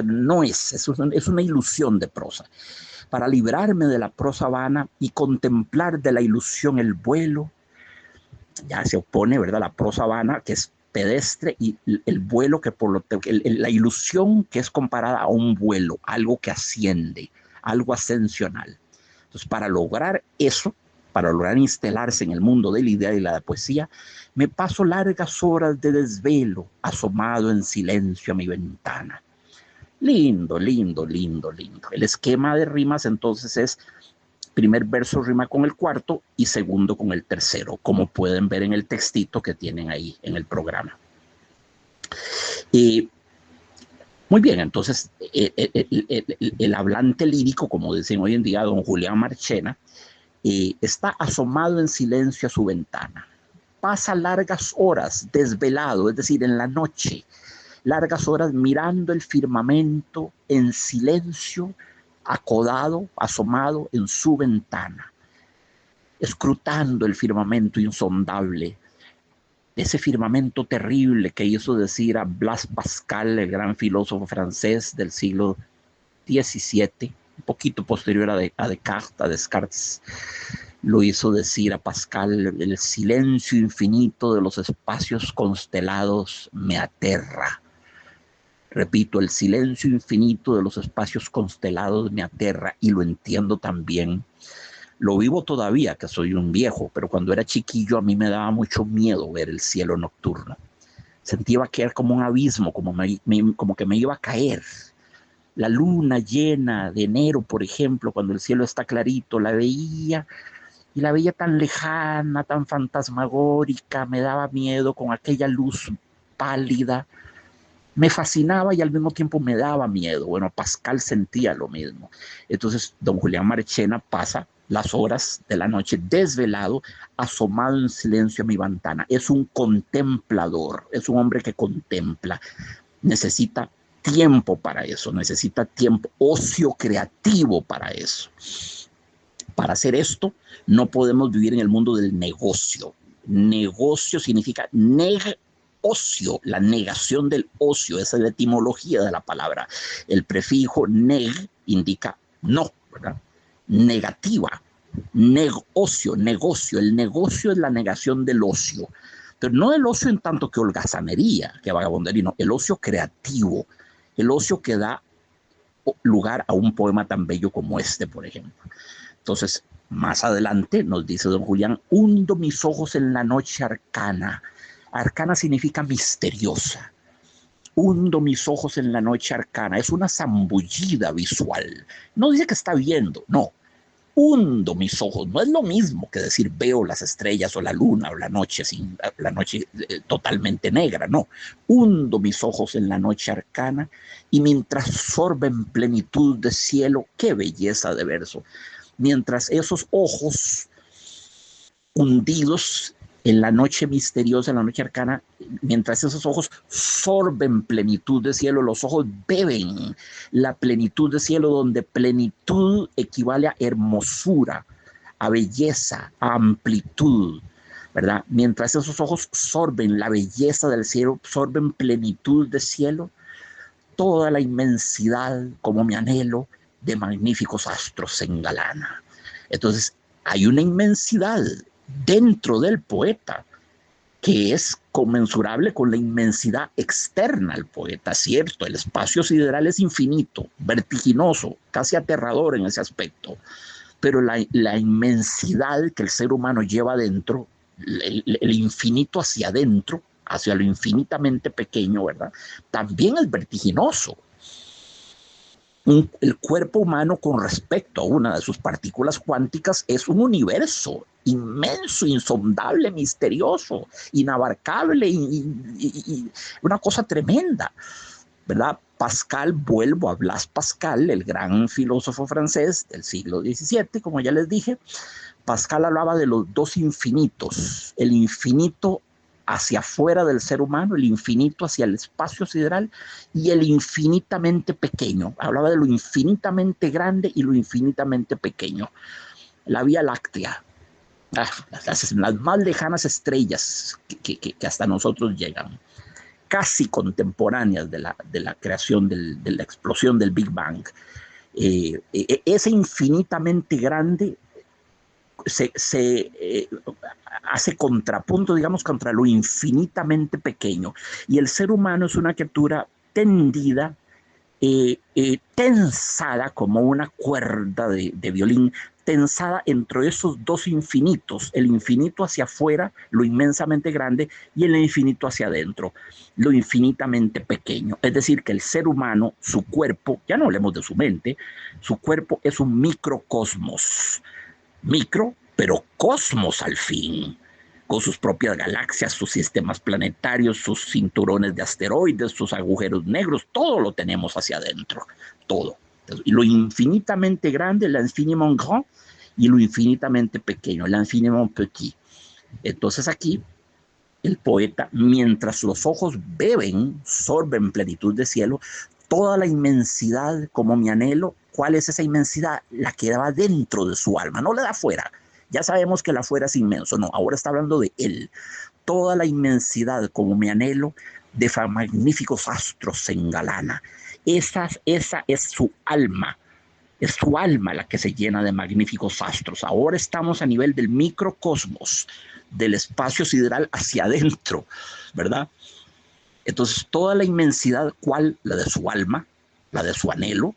no es una ilusión de prosa. Para librarme de la prosa vana y contemplar de la ilusión el vuelo, ya se opone, ¿verdad?, la prosa vana, que es pedestre, y el vuelo, que la ilusión, que es comparada a un vuelo, algo que asciende, algo ascensional. Entonces, para lograr eso, para lograr instalarse en el mundo de la idea y la poesía, me paso largas horas de desvelo, asomado en silencio a mi ventana. Lindo, lindo, lindo, lindo. El esquema de rimas entonces es: primer verso rima con el cuarto y segundo con el tercero, como pueden ver en el textito que tienen ahí en el programa. Muy bien, entonces el hablante lírico, como dicen hoy en día don Julián Marchena, está asomado en silencio a su ventana. Pasa largas horas desvelado, es decir, en la noche, largas horas mirando el firmamento en silencio, acodado, asomado en su ventana, escrutando el firmamento insondable, ese firmamento terrible que hizo decir a Blaise Pascal, el gran filósofo francés del siglo XVII, un poquito posterior a Descartes, lo hizo decir a Pascal: el silencio infinito de los espacios constelados me aterra. Repito, el silencio infinito de los espacios constelados me aterra, y lo entiendo también. Lo vivo todavía, que soy un viejo, pero cuando era chiquillo a mí me daba mucho miedo ver el cielo nocturno. Sentía que era como un abismo, como que me iba a caer. La luna llena de enero, por ejemplo, cuando el cielo está clarito, la veía, y la veía tan lejana, tan fantasmagórica, me daba miedo con aquella luz pálida. Me fascinaba y al mismo tiempo me daba miedo. Bueno, Pascal sentía lo mismo. Entonces, don Julián Marchena pasa las horas de la noche desvelado, asomado en silencio a mi ventana. Es un contemplador, es un hombre que contempla. Necesita tiempo para eso, necesita tiempo, ocio creativo para eso. Para hacer esto, no podemos vivir en el mundo del negocio. Negocio significa ocio, la negación del ocio, esa es la etimología de la palabra. El prefijo neg indica no, ¿verdad? Negativa, negocio, negocio. El negocio es la negación del ocio, pero no el ocio en tanto que holgazanería, que vagabundería, no, el ocio creativo, el ocio que da lugar a un poema tan bello como este, por ejemplo. Entonces, más adelante nos dice don Julián: hundo mis ojos en la noche arcana. Arcana significa misteriosa. Hundo mis ojos en la noche arcana. Es una zambullida visual. No dice que está viendo, no. Hundo mis ojos. No es lo mismo que decir veo las estrellas o la luna o la noche, totalmente negra, no. Hundo mis ojos en la noche arcana y mientras sorbe en plenitud de cielo, qué belleza de verso. Mientras esos ojos hundidos en la noche misteriosa, en la noche arcana, mientras esos ojos sorben plenitud de cielo, los ojos beben la plenitud de cielo, donde plenitud equivale a hermosura, a belleza, a amplitud, ¿verdad? Mientras esos ojos sorben la belleza del cielo, sorben plenitud de cielo, toda la inmensidad, como mi anhelo, de magníficos astros se engalana. Entonces, hay una inmensidad dentro del poeta que es conmensurable con la inmensidad externa al poeta, ¿cierto? El espacio sideral es infinito, vertiginoso, casi aterrador en ese aspecto, pero la inmensidad que el ser humano lleva dentro, el infinito hacia adentro, hacia lo infinitamente pequeño, ¿verdad? También es vertiginoso. El cuerpo humano con respecto a una de sus partículas cuánticas es un universo inmenso, insondable, misterioso, inabarcable y una cosa tremenda, ¿verdad? Pascal, vuelvo a Blaise Pascal, el gran filósofo francés del siglo XVII, como ya les dije. Pascal hablaba de los dos infinitos, el infinito hacia afuera del ser humano, el infinito hacia el espacio sideral y el infinitamente pequeño. Hablaba de lo infinitamente grande y lo infinitamente pequeño. La Vía Láctea, las más lejanas estrellas que hasta nosotros llegan, casi contemporáneas de la creación, de la explosión del Big Bang. Ese infinitamente grande se hace contrapunto, digamos, contra lo infinitamente pequeño. Y el ser humano es una criatura tendida, tensada como una cuerda de violín, tensada entre esos dos infinitos, el infinito hacia afuera, lo inmensamente grande, y el infinito hacia adentro, lo infinitamente pequeño. Es decir, que el ser humano, su cuerpo, ya no hablemos de su mente, su cuerpo es un microcosmos. Micro, pero cosmos al fin, con sus propias galaxias, sus sistemas planetarios, sus cinturones de asteroides, sus agujeros negros, todo lo tenemos hacia adentro, todo. Y lo infinitamente grande, l'infiniment grand, y lo infinitamente pequeño, l'infiniment petit. Entonces aquí el poeta, mientras los ojos beben, sorben plenitud de cielo, toda la inmensidad como mi anhelo. ¿Cuál es esa inmensidad? La que va dentro de su alma, no la da afuera. Ya sabemos que el afuera es inmenso, no, ahora está hablando de él. Toda la inmensidad como mi anhelo de magníficos astros se engalana. Esa es su alma, Es su alma la que se llena de magníficos astros. Ahora estamos a nivel del microcosmos, del espacio sideral hacia adentro, ¿verdad? Entonces, toda la inmensidad, ¿cuál? La de su alma, la de su anhelo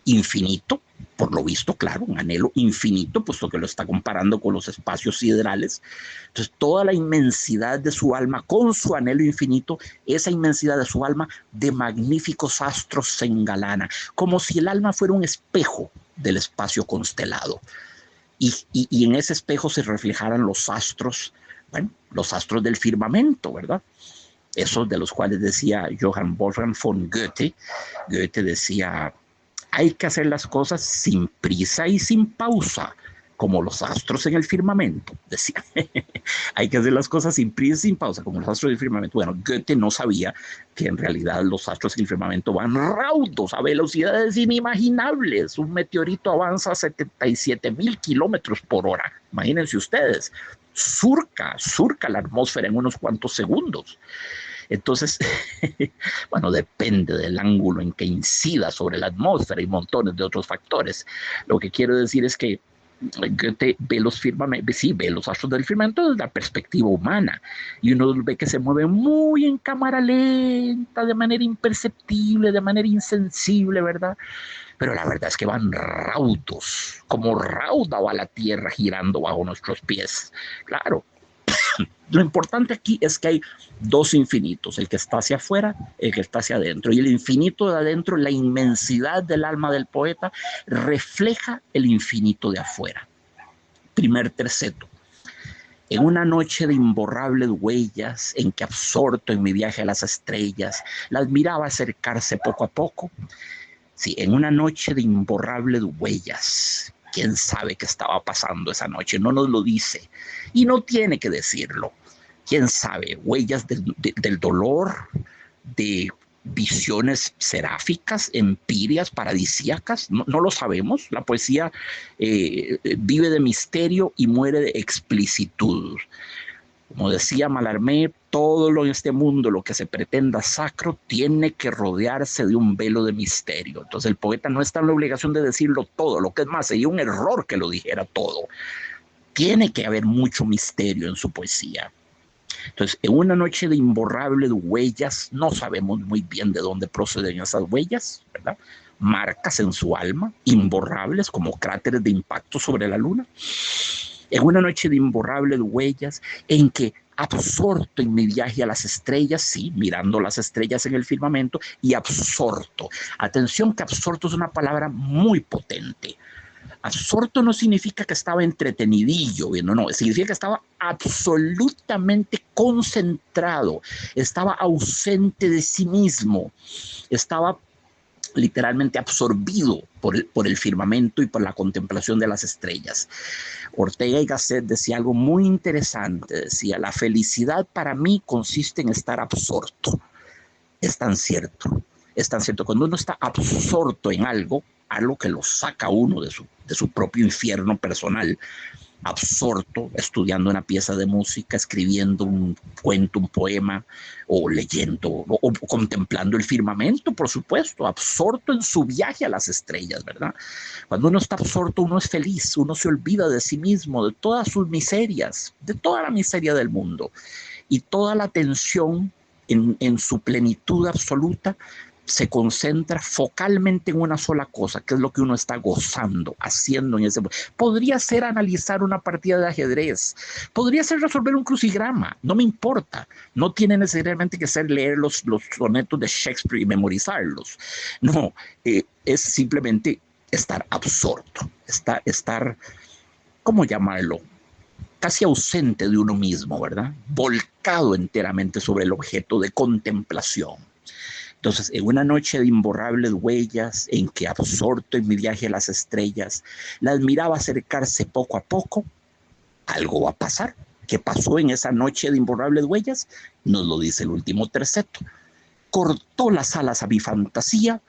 infinito, por lo visto, claro, un anhelo infinito, puesto que lo está comparando con los espacios siderales. Entonces, toda la inmensidad de su alma con su anhelo infinito, esa inmensidad de su alma de magníficos astros se engalana, como si el alma fuera un espejo del espacio constelado. Y en ese espejo se reflejaran los astros, bueno, los astros del firmamento, ¿verdad? Esos de los cuales decía Johann Wolfgang von Goethe. Goethe decía, hay que hacer las cosas sin prisa y sin pausa, como los astros en el firmamento, decía. Hay que hacer las cosas sin prisa y sin pausa, como los astros del firmamento. Bueno, Goethe no sabía que en realidad los astros en el firmamento van raudos a velocidades inimaginables. Un meteorito avanza a 77,000 kilómetros por hora. Imagínense ustedes, surca la atmósfera en unos cuantos segundos. Entonces, bueno, depende del ángulo en que incida sobre la atmósfera y montones de otros factores. Lo que quiero decir es que Goethe ve los firmamentos, sí, ve los astros del firmamento desde la perspectiva humana, y uno ve que se mueve muy en cámara lenta, de manera imperceptible, de manera insensible, ¿verdad? Pero la verdad es que van raudos, como rauda va la Tierra girando bajo nuestros pies. Claro, lo importante aquí es que hay dos infinitos, el que está hacia afuera, el que está hacia adentro. Y el infinito de adentro, la inmensidad del alma del poeta, refleja el infinito de afuera. Primer terceto. En una noche de imborrables huellas, en que absorto en mi viaje a las estrellas, las miraba acercarse poco a poco. Sí, en una noche de imborrables huellas. ¿Quién sabe qué estaba pasando esa noche? No nos lo dice. Y no tiene que decirlo. ¿Quién sabe? Huellas del dolor, de visiones seráficas, empíreas, paradisíacas, no lo sabemos. La poesía vive de misterio y muere de explicitud. Como decía Mallarmé, todo lo en este mundo, lo que se pretenda sacro, tiene que rodearse de un velo de misterio. Entonces el poeta no está en la obligación de decirlo todo, lo que es más, sería un error que lo dijera todo. Tiene que haber mucho misterio en su poesía. Entonces, en una noche de imborrables huellas, no sabemos muy bien de dónde proceden esas huellas, ¿verdad? Marcas en su alma, imborrables como cráteres de impacto sobre la luna. En una noche de imborrables huellas, en que absorto en mi viaje a las estrellas, sí, mirando las estrellas en el firmamento, y absorto. Atención que absorto es una palabra muy potente. Absorto no significa que estaba entretenidillo, no, significa que estaba absolutamente concentrado, estaba ausente de sí mismo, estaba literalmente absorbido por el firmamento y por la contemplación de las estrellas. Ortega y Gasset decía algo muy interesante, decía, la felicidad para mí consiste en estar absorto. Es tan cierto, es tan cierto. Cuando uno está absorto en algo que lo saca uno de su propio infierno personal, absorto, estudiando una pieza de música, escribiendo un cuento, un poema, o leyendo, o contemplando el firmamento, por supuesto, absorto en su viaje a las estrellas, ¿verdad? Cuando uno está absorto, uno es feliz, uno se olvida de sí mismo, de todas sus miserias, de toda la miseria del mundo, y toda la atención en su plenitud absoluta se concentra focalmente en una sola cosa, que es lo que uno está gozando, haciendo en ese momento. Podría ser analizar una partida de ajedrez, podría ser resolver un crucigrama, no me importa. No tiene necesariamente que ser leer los sonetos de Shakespeare y memorizarlos. No, es simplemente estar absorto, estar, ¿cómo llamarlo? Casi ausente de uno mismo, ¿verdad? Volcado enteramente sobre el objeto de contemplación. Entonces, en una noche de imborrables huellas, en que absorto en mi viaje a las estrellas, las miraba acercarse poco a poco, algo va a pasar. ¿Qué pasó en esa noche de imborrables huellas? Nos lo dice el último terceto. Cortó las alas a mi fantasía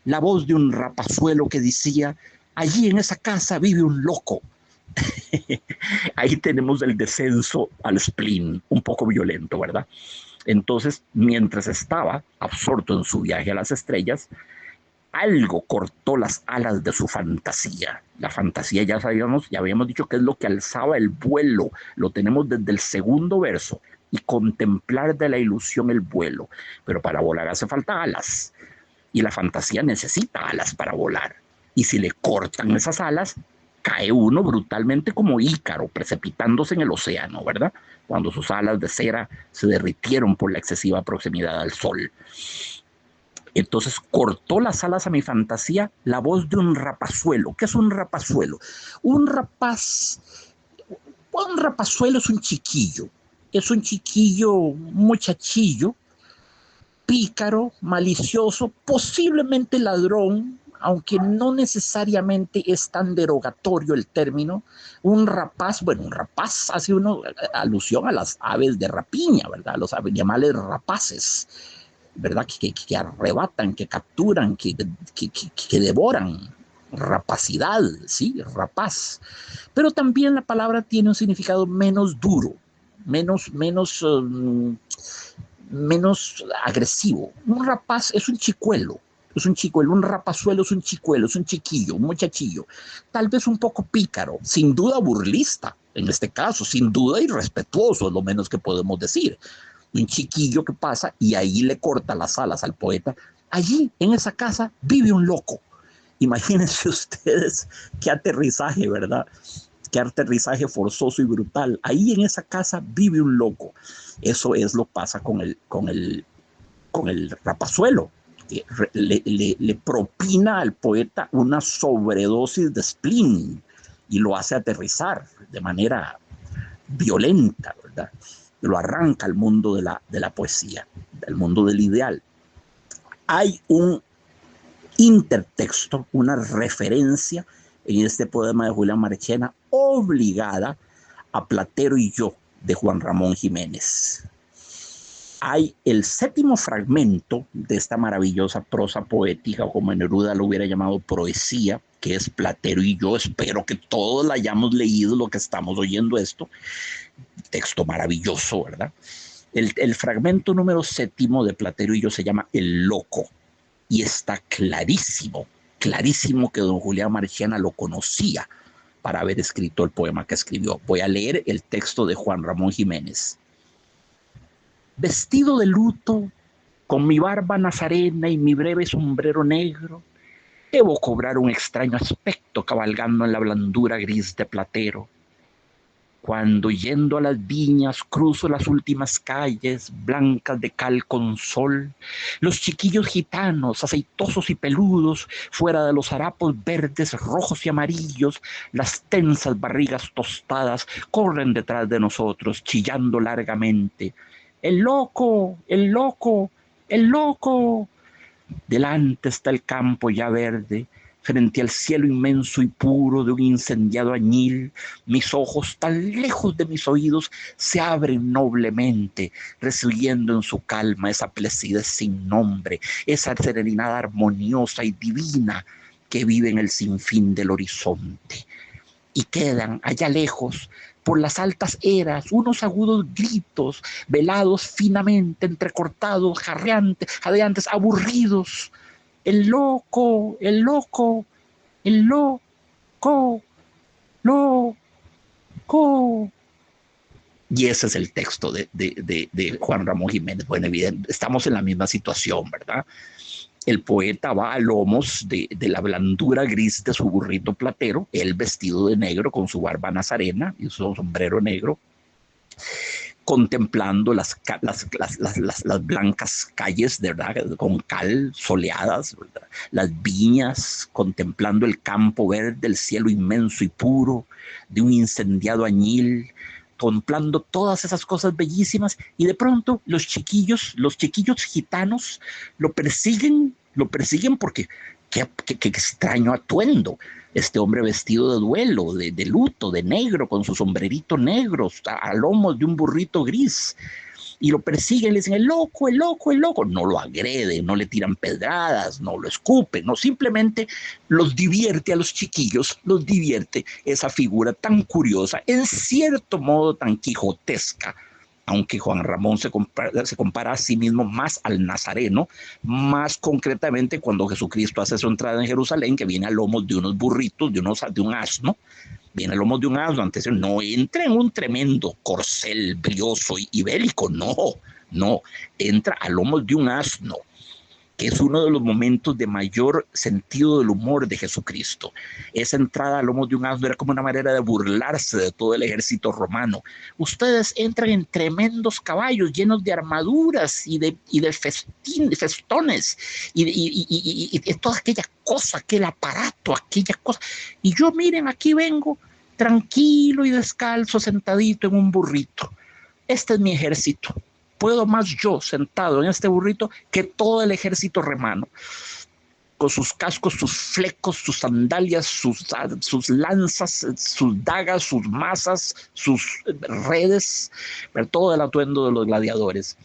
la voz de un rapazuelo que decía, allí en esa casa vive un loco. Ahí tenemos el descenso al spleen, un poco violento, ¿verdad? Entonces, mientras estaba absorto en su viaje a las estrellas, Algo cortó las alas de su fantasía. La fantasía ya sabíamos, ya habíamos dicho que es lo que alzaba el vuelo. Lo tenemos desde el segundo verso. Y contemplar de la ilusión el vuelo. Pero para volar hace falta alas. Y la fantasía necesita alas para volar. Y si le cortan esas alas, cae uno brutalmente como Ícaro, precipitándose en el océano, ¿verdad? Cuando sus alas de cera se derritieron por la excesiva proximidad al sol. Entonces cortó las alas a mi fantasía la voz de un rapazuelo. ¿Qué es un rapazuelo? Un rapazuelo es un chiquillo, un muchachillo, pícaro, malicioso, posiblemente ladrón, aunque no necesariamente es tan derogatorio el término. Un rapaz, bueno, un rapaz hace uno alusión a las aves de rapiña, ¿verdad? Los animales rapaces, ¿verdad? Que arrebatan, que capturan, que devoran. Rapacidad, ¿sí? Rapaz. Pero también la palabra tiene un significado menos duro, menos agresivo. Un rapaz es un chicuelo, un rapazuelo es un chicuelo, es un chiquillo, un muchachillo, tal vez un poco pícaro, sin duda burlista, en este caso, sin duda irrespetuoso, es lo menos que podemos decir. Un chiquillo que pasa y ahí le corta las alas al poeta. Allí, en esa casa, vive un loco. Imagínense ustedes qué aterrizaje, ¿verdad? Qué aterrizaje forzoso y brutal. Ahí en esa casa vive un loco. Eso es lo que pasa con el rapazuelo. Le propina al poeta una sobredosis de spleen y lo hace aterrizar de manera violenta, ¿verdad? Lo arranca al mundo de la poesía, del mundo del ideal. Hay un intertexto, una referencia en este poema de Julián Marchena obligada a Platero y yo de Juan Ramón Jiménez. Hay el séptimo fragmento de esta maravillosa prosa poética, o como Neruda lo hubiera llamado poesía, que es Platero y yo. Espero que todos la hayamos leído, lo que estamos oyendo esto. Texto maravilloso, ¿verdad? El fragmento número séptimo de Platero y yo se llama El Loco. Y está clarísimo, clarísimo que don Julián Marchena lo conocía para haber escrito el poema que escribió. Voy a leer el texto de Juan Ramón Jiménez. Vestido de luto, con mi barba nazarena y mi breve sombrero negro, debo cobrar un extraño aspecto cabalgando en la blandura gris de Platero. Cuando yendo a las viñas cruzo las últimas calles blancas de cal con sol, los chiquillos gitanos, aceitosos y peludos, fuera de los harapos verdes, rojos y amarillos, las tensas barrigas tostadas, corren detrás de nosotros, chillando largamente. ¡El loco! ¡El loco! ¡El loco! Delante está el campo ya verde, frente al cielo inmenso y puro de un incendiado añil. Mis ojos, tan lejos de mis oídos, se abren noblemente, recibiendo en su calma esa placidez sin nombre, esa serenidad armoniosa y divina que vive en el sinfín del horizonte. Y quedan allá lejos, por las altas eras, unos agudos gritos, velados finamente, entrecortados, jadeantes, aburridos. El loco, el loco, el loco, loco. Y ese es el texto de Juan Ramón Jiménez. Bueno, evidente, estamos en la misma situación, ¿verdad? El poeta va a lomos de la blandura gris de su burrito platero, él vestido de negro con su barba nazarena y su sombrero negro, contemplando las blancas calles, ¿verdad? Con cal soleadas, ¿verdad? Las viñas, contemplando el campo verde, el cielo inmenso y puro de un incendiado añil, contemplando todas esas cosas bellísimas, y de pronto los chiquillos gitanos lo persiguen porque qué extraño atuendo. Este hombre vestido de duelo, de luto, de negro, con su sombrerito negro, a lomos de un burrito gris. Y lo persiguen, le dicen, el loco, el loco, el loco. No lo agreden, no le tiran pedradas, no lo escupen, no, simplemente los divierte a los chiquillos, los divierte esa figura tan curiosa, en cierto modo tan quijotesca, aunque Juan Ramón se compara a sí mismo más al Nazareno, más concretamente cuando Jesucristo hace su entrada en Jerusalén, que viene a lomos de unos burritos, de un asno, viene a lomos de un asno, antes no entra en un tremendo corcel brioso y bélico, no, entra a lomos de un asno, que es uno de los momentos de mayor sentido del humor de Jesucristo. Esa entrada a lomos de un asno era como una manera de burlarse de todo el ejército romano. Ustedes entran en tremendos caballos llenos de armaduras y de festones y toda aquella cosa, aquel aparato, aquella cosa. Y yo, miren, aquí vengo tranquilo y descalzo, sentadito en un burrito. Este es mi ejército. Puedo más yo sentado en este burrito que todo el ejército romano, con sus cascos, sus flecos, sus sandalias, sus lanzas, sus dagas, sus mazas, sus redes, todo el atuendo de los gladiadores.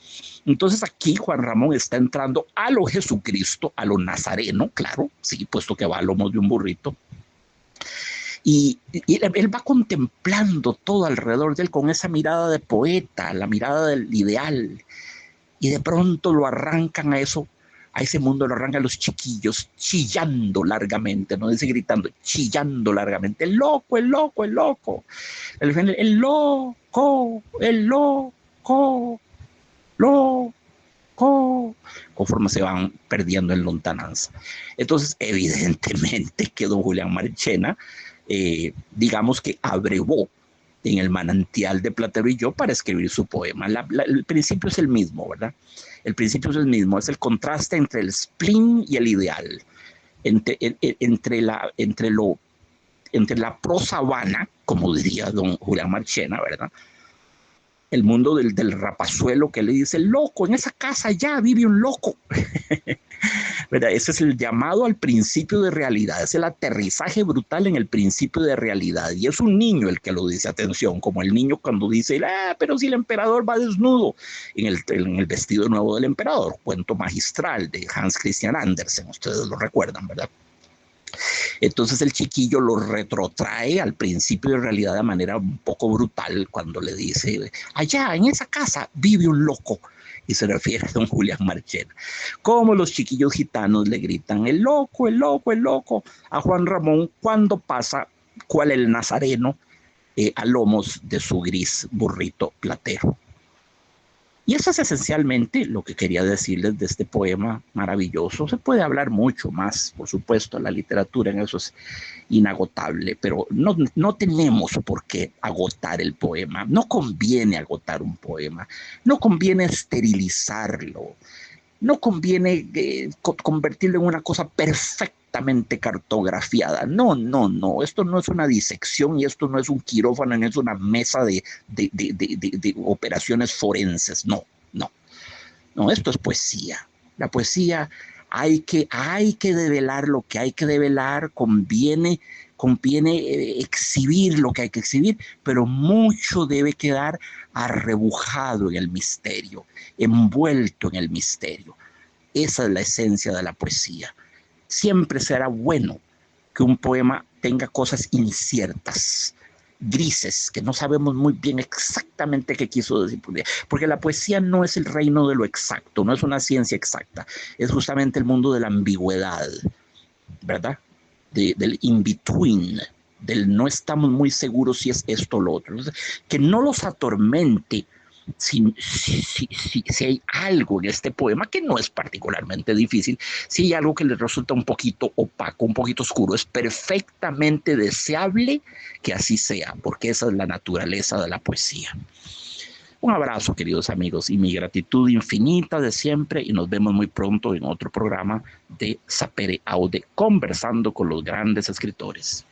Entonces aquí Juan Ramón está entrando a lo Jesucristo, a lo nazareno, claro, sí, puesto que va a lomos de un burrito. Y él va contemplando todo alrededor de él con esa mirada de poeta, la mirada del ideal. Y de pronto lo arrancan a ese mundo lo arrancan los chiquillos, chillando largamente, no dice gritando, chillando largamente. El loco, el loco, el loco. El loco, el loco, loco. Conforme se van perdiendo en lontananza. Entonces, evidentemente que don Julián Marchena, digamos que abrevó en el manantial de Platero y yo para escribir su poema. El principio es el mismo, ¿verdad? El principio es el mismo, es el contraste entre el spleen y el ideal, entre la prosa vana, como diría don Julián Marchena, ¿verdad? El mundo del rapazuelo que le dice, loco, en esa casa ya vive un loco. ¿Verdad? Ese es el llamado al principio de realidad, es el aterrizaje brutal en el principio de realidad. Y es un niño el que lo dice, atención, como el niño cuando dice, pero si el emperador va desnudo en el vestido nuevo del emperador, cuento magistral de Hans Christian Andersen, ustedes lo recuerdan, ¿verdad? Entonces el chiquillo lo retrotrae al principio de realidad de manera un poco brutal cuando le dice, allá en esa casa vive un loco. Y se refiere a don Julián Marchena. Como los chiquillos gitanos le gritan, el loco, el loco, el loco, a Juan Ramón cuando pasa cual el nazareno a lomos de su gris burrito platero. Y eso es esencialmente lo que quería decirles de este poema maravilloso. Se puede hablar mucho más, por supuesto, la literatura en eso es inagotable, pero no tenemos por qué agotar el poema. No conviene agotar un poema, no conviene esterilizarlo, no conviene convertirlo en una cosa perfectamente cartografiada. No, esto no es una disección y esto no es un quirófano, no es una mesa de operaciones forenses, no, esto es poesía. La poesía hay que develar lo que hay que develar, conviene exhibir lo que hay que exhibir, pero mucho debe quedar arrebujado en el misterio, envuelto en el misterio. Esa es la esencia de la poesía. Siempre será bueno que un poema tenga cosas inciertas, grises, que no sabemos muy bien exactamente qué quiso decir, porque la poesía no es el reino de lo exacto, no es una ciencia exacta, es justamente el mundo de la ambigüedad, ¿verdad? Del in-between, del no estamos muy seguros si es esto o lo otro. Que no los atormente si hay algo en este poema que no es particularmente difícil, si hay algo que les resulta un poquito opaco, un poquito oscuro, es perfectamente deseable que así sea, porque esa es la naturaleza de la poesía. Un abrazo, queridos amigos, y mi gratitud infinita de siempre, y nos vemos muy pronto en otro programa de Sapere Aude, conversando con los grandes escritores.